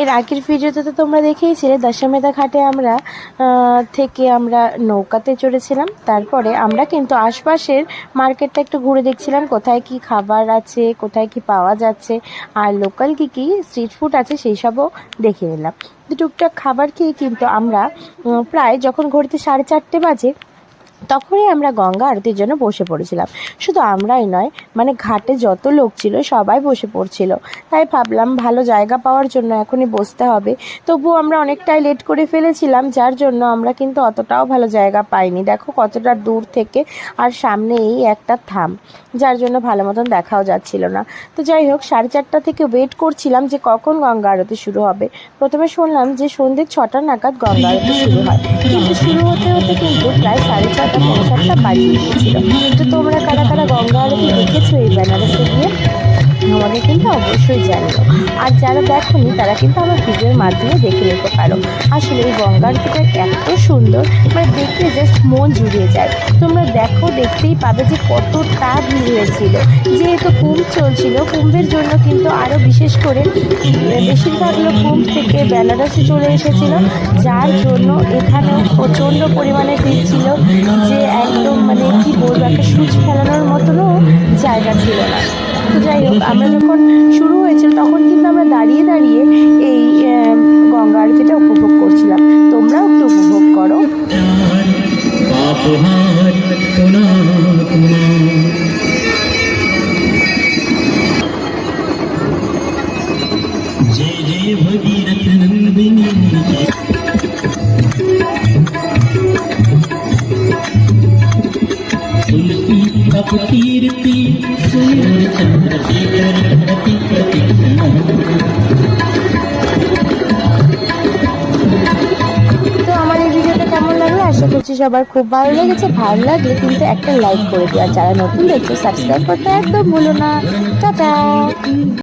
এর আগের ভিডিওতে তো তোমরা দেখেইছিলে দশমেধা ঘাটে আমরা নৌকাতে চড়েছিলাম। তারপরে আমরা কিন্তু আশপাশের মার্কেটটা একটু ঘুরে দেখছিলাম, কোথায় কি খাবার আছে, কোথায় কি পাওয়া যাচ্ছে, আর লোকাল কি স্ট্রিট ফুড আছে সেই সবও দেখে নিলাম। টুকটাক খাবার খেয়ে কিন্তু আমরা প্রায় যখন ঘড়িতে 4:30 বাজে তখনই আমরা গঙ্গা আরতির জন্য বসে পড়েছিলাম। শুধু আমরাই নয়, মানে ঘাটে যত লোক ছিল সবাই বসে পড়ছিল। তাই ভাবলাম ভালো জায়গা পাওয়ার জন্য এখনই বসতে হবে। তবুও আমরা অনেকটাই লেট করে ফেলেছিলাম, যার জন্য আমরা কিন্তু অতটাও ভালো জায়গা পাইনি। দেখো কতটা দূর থেকে, আর সামনে এই একটা থাম, যার জন্য ভালো মতন দেখাও যাচ্ছিল না। তো যাই হোক, 4:30 থেকে ওয়েট করছিলাম যে কখন গঙ্গা আরতি শুরু হবে। প্রথমে শুনলাম যে সন্ধ্যে 6টা নাগাদ গঙ্গা আরতি শুরু হয়, কিন্তু শুরু হতে হতে কিন্তু প্রায় 6:30 7টা বাজিয়ে দিয়েছিল। তো তোমরা কারা কারা গঙ্গা আরতি দেখেছো এই বেনারসে গিয়ে আমাকে কিন্তু অবশ্যই জানিও, আর যারা দেখোনি তারা কিন্তু আমার ভিডিওর মাধ্যমে দেখে নিতে পারো। আসলে এই গঙ্গা আরতিটা এত সুন্দর, মানে দেখতে জাস্ট মন জুড়িয়ে যায়। তোমরা দেখো, দেখতেই পাবে যে কতটা ভিড় হয়েছিল। যেহেতু কুম্ভ চলছিল, কুম্ভের জন্য কিন্তু আরও বিশেষ করে বেশিরভাগ লোক কুম্ভ থেকে বেনারসে চলে এসেছিল, যার জন্য এখানেও প্রচণ্ড পরিমাণে ভিড় ছিল, যে একদম মানে কি বলবো, একটা সুচ ফেলানোর মতনও জায়গা ছিল না। তো যাই হোক, আমরা যখন শুরু হয়েছিল তখন কিন্তু আমরা দাঁড়িয়ে দাঁড়িয়ে এই গঙ্গা আরতিটা উপভোগ করছিলাম। তোমরাও একটু উপভোগ করো। আশা করছি সবার খুব ভালো লেগেছে। ভালো লাগলে কিন্তু একটা লাইক করে দিও, আর যারা নতুন দেখছো সাবস্ক্রাইব করতে একদম ভুলো না। টাটা।